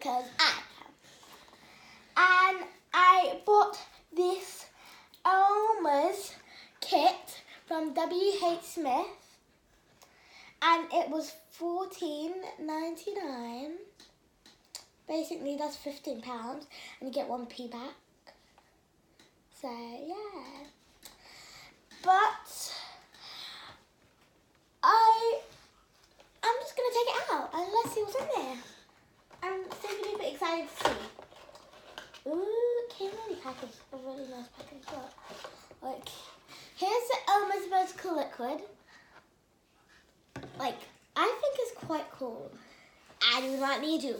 because I can. And I bought this Elmer's kit from W.H. Smith, and it was $14.99. Basically, that's £15, and you get 1p back. So yeah, but I'm just gonna take it out and let's see what's in there. I'm super excited to see. Ooh, it came really packaged, a really nice package. Look, like, here's the Elmer's Magical Liquid. Like, I think it's quite cool. I do not need you.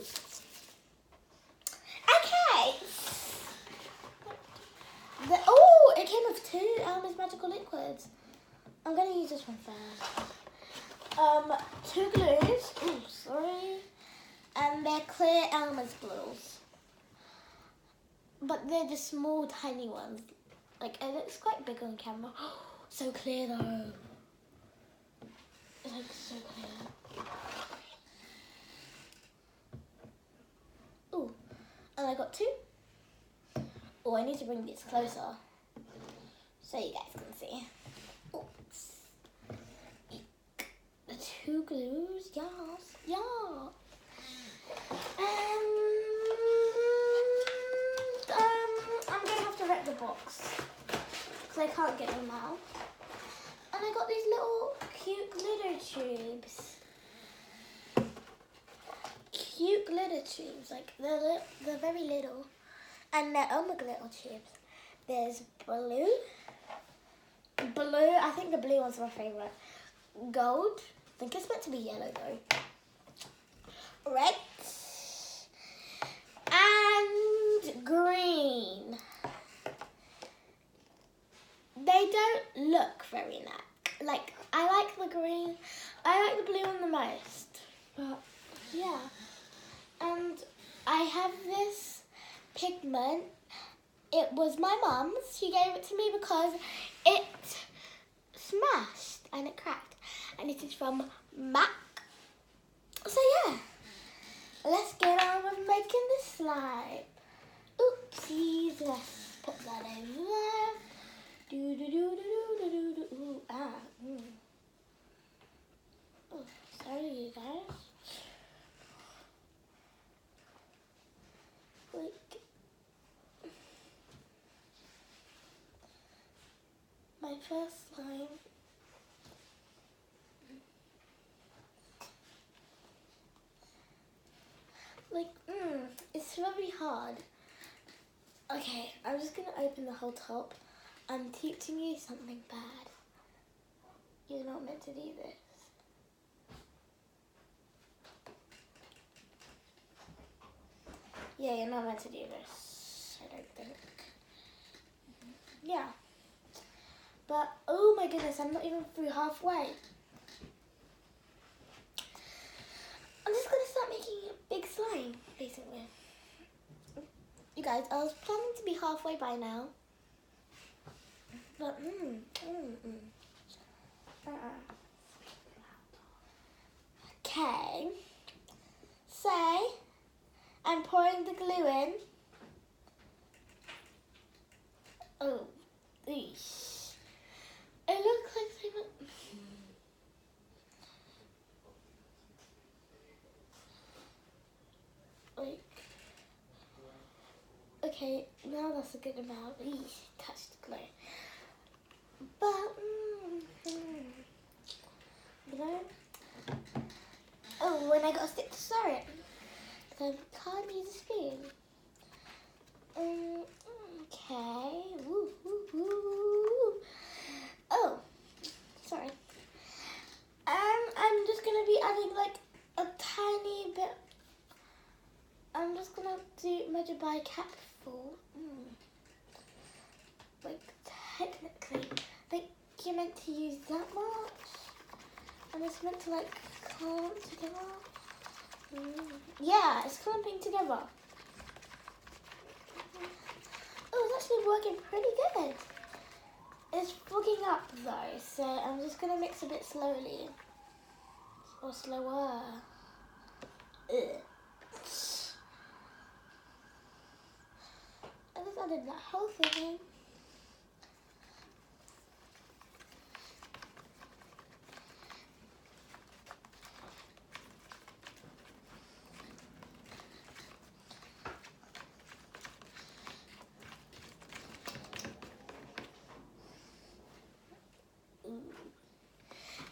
Okay. It came with 2 Elmer's Magical Liquids. I'm gonna use this one first. 2 glues. Ooh, sorry. And they're clear Elmer's glues. But they're the small, tiny ones. Like, it looks quite big on camera. So clear though. It looks so clear. Ooh, and I got 2. Oh, I need to bring this closer so you guys can see. Oops. The 2 glues, yes, yeah. I'm gonna have to rip the box because I can't get them out. And I got these little cute glitter tubes. Cute glitter tubes, like they're very little. And they're Elmer glitter tubes. There's blue. I think the blue one's my favourite. Gold. I think it's meant to be yellow though. Red. And green. They don't look very nice. Like, I like the green. I like the blue one the most. But, yeah. And I have this Pigment. It was my mum's. She gave it to me because it smashed and it cracked. And it is from MAC. So yeah, let's get on with making the slime. Oopsies, let's put that over there. Ooh, Oh, sorry you guys. My first slime. It's very hard. Okay, I'm just gonna open the whole top. I'm teaching you something bad. You're not meant to do this. Yeah, you're not meant to do this, I don't think. Yeah. But, oh my goodness, I'm not even through halfway. I'm just going to start making a big slime, basically. You guys, I was planning to be halfway by now. But, Okay. So, I'm pouring the glue in. Oh, eesh. It looks like something. Okay, now that's a good amount. Eesh, touched the glue. But, you know. Oh, and I got a stick to stir it. So I can't use a spoon. Okay. Woo, woo, woo. Oh, sorry. I'm just gonna be adding like a tiny bit. I'm just gonna measure by a capful. Like technically, I think you're meant to use that much, and it's meant to like clump together. Yeah, it's clumping together. Oh, it's actually working pretty good. It's fogging up though, so I'm just gonna mix a bit slowly. Or slower. did that whole thing.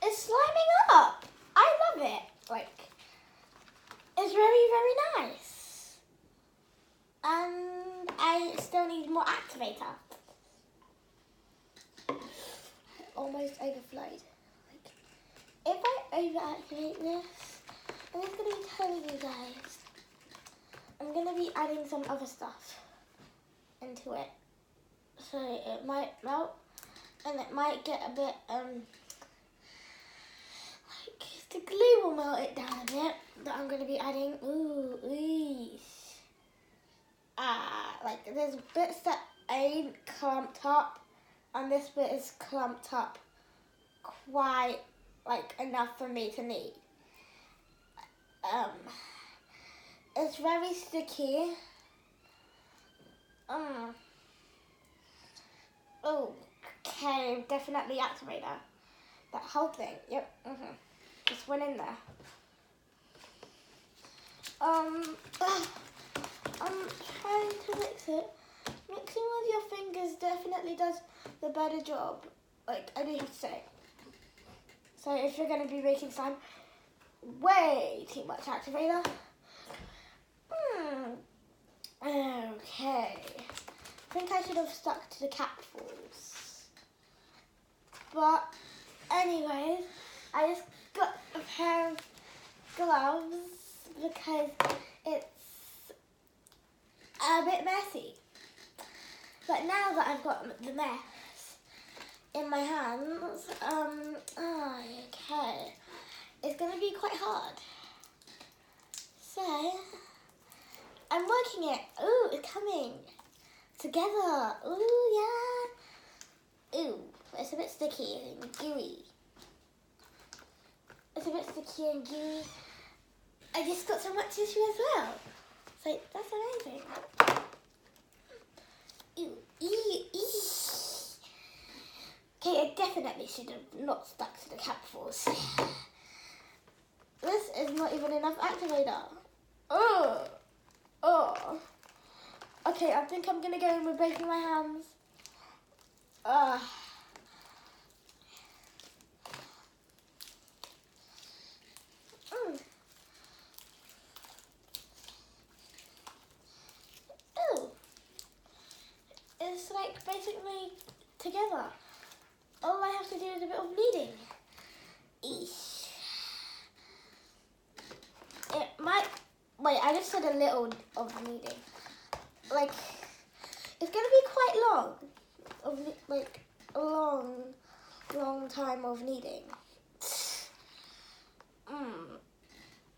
It's sliming up. I love it. Like, it's very, very nice. And I still need more activator. Almost overflowed. Like, if I over-activate this, I'm just going to be telling you guys, I'm going to be adding some other stuff into it. So it might melt, and it might get a bit, like, the glue will melt it down a bit, that I'm going to be adding. Like, there's bits that ain't clumped up, and this bit is clumped up quite, like, enough for me to need. It's very sticky. Okay, definitely activator. That whole thing, yep, just went in there. I'm trying to mix it. Mixing with your fingers definitely does the better job, like, I do have to say. So if you're going to be making slime, way too much activator. Okay. I think I should have stuck to the capsules. But anyways, I just got a pair of gloves because it's a bit messy. But now that I've got the mess in my hands, okay, it's going to be quite hard. So, I'm working it. Ooh, it's coming together. Ooh, yeah. Ooh, it's a bit sticky and gooey. It's a bit sticky and gooey. I just got some wet tissue as well. So, that's amazing. Ooh, okay, I definitely should have not stuck to the capsules. This is not even enough activator. Okay, I think I'm gonna go in with both of my hands. It's like basically together. All I have to do is a bit of kneading. It might, wait, I just said a little of kneading. Like, it's gonna be quite long, like a long time of kneading.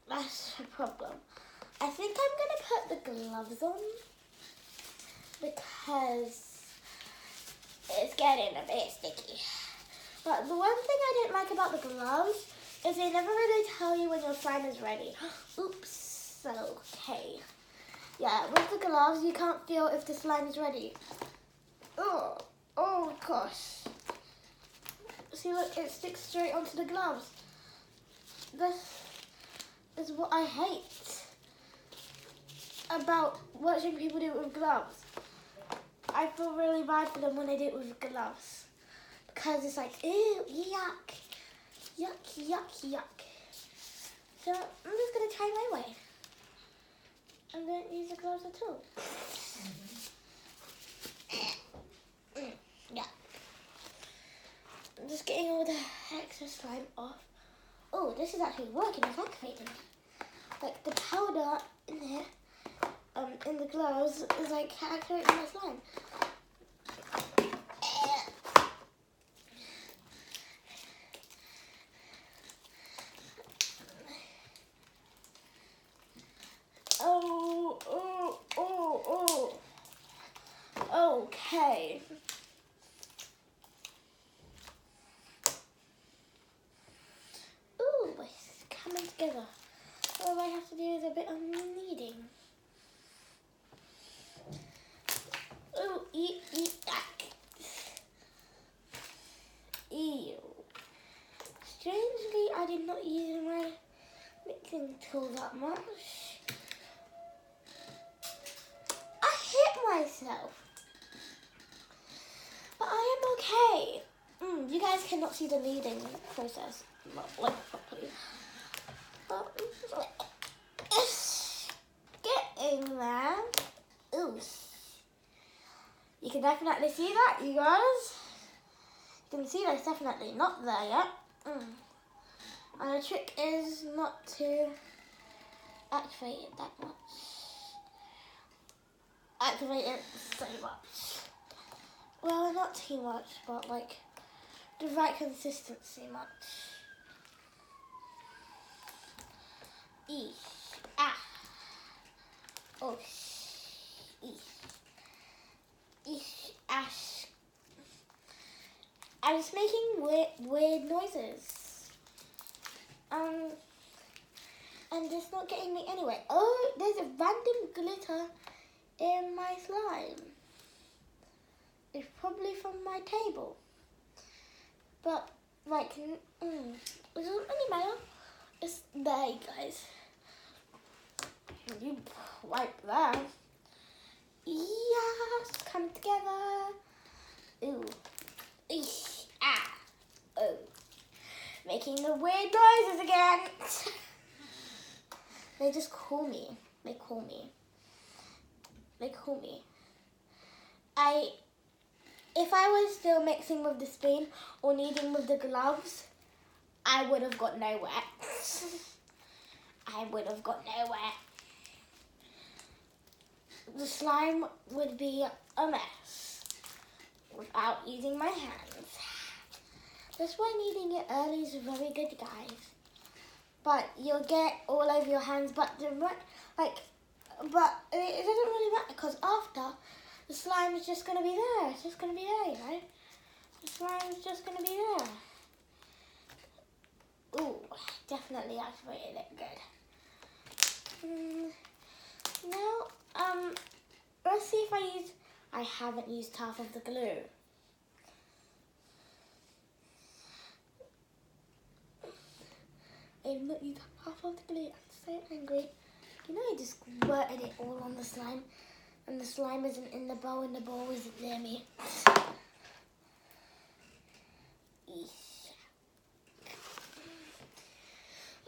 That's the problem. I think I'm gonna put the gloves on because it's getting a bit sticky. But the one thing I didn't like about the gloves is they never really tell you when your slime is ready. Oops, okay. Yeah, with the gloves, you can't feel if the slime is ready. Oh gosh. See, look, it sticks straight onto the gloves. This is what I hate about watching people do it with gloves. I feel really bad for them when they do it with gloves. Because it's like, ew, yuck. Yuck. So I'm just going to try my way. I don't use the gloves at all. Yeah. I'm just getting all the excess slime off. Oh, this is actually working. It's activating. Like the powder in here, in the gloves, is like activating my slime. Okay. Ooh, it's coming together. All I have to do is a bit of kneading. Ooh. started not using my mixing tool that much. I hit myself. But I am okay. You guys cannot see the kneading process like properly. But it's getting there. Ooh. You can definitely see that, you guys. You can see that's definitely not there yet. And the trick is not to activate it that much. Activate it so much. Well, not too much, but like the right consistency much. Eesh. Ah. Oh. Eesh. Eesh. Ash. I was making weird noises. And it's not getting me anyway. Oh, there's a random glitter in my slime. It's probably from my table. But, like, it doesn't really matter. It's there, you guys. You wipe that. Yes, come together. Ooh. Eesh. Ah. Oh. Making the weird noises again. They just call me. They call me. If I was still mixing with the spoon or kneading with the gloves, I would have got nowhere. The slime would be a mess without using my hands. That's why kneading it early is very good, guys. But you'll get all over your hands, but it doesn't really matter because after, the slime is just going to be there. It's just going to be there, you know. The slime is just going to be there. Ooh, definitely activated it good. Now, let's see if I haven't used half of the glue. I've not used half of the glue. I'm so angry. You know, I just squirted it all on the slime. And the slime isn't in the bowl and the bowl isn't near me.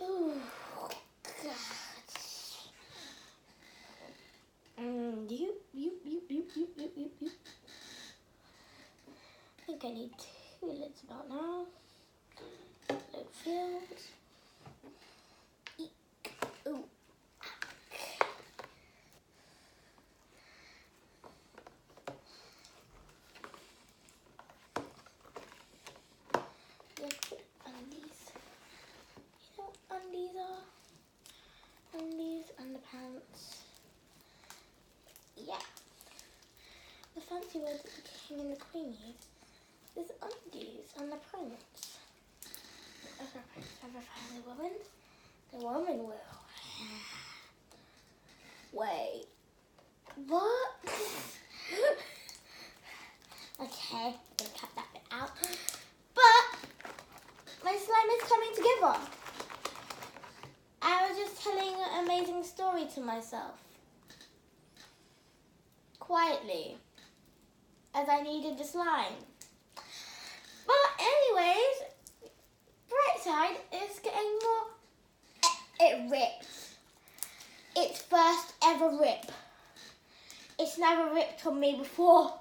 Oh, God. I think I need 2 lids about now. Load filled. Ooh. Undies and the pants. Yeah. The fancy word that the king and the queen use is undies and the pants. If a prince ever found a woman, the woman will. Wait. What? Okay, I'm gonna cut that bit out. But my slime is coming together. I was just telling an amazing story to myself. Quietly. As I needed the slime. But anyways, bright side is getting more. It rips. Its first ever rip. It's never ripped on me before.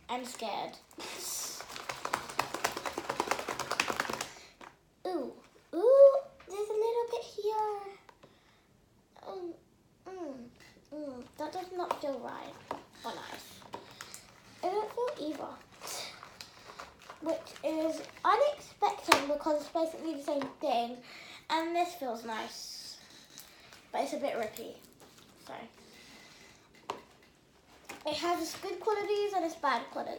I'm scared. Ooh. Ooh, there's a little bit here. That does not feel right or nice. It doesn't feel either. Which is unexpected because it's basically the same thing. And this feels nice. But it's a bit rippy. So it has its good qualities and its bad qualities.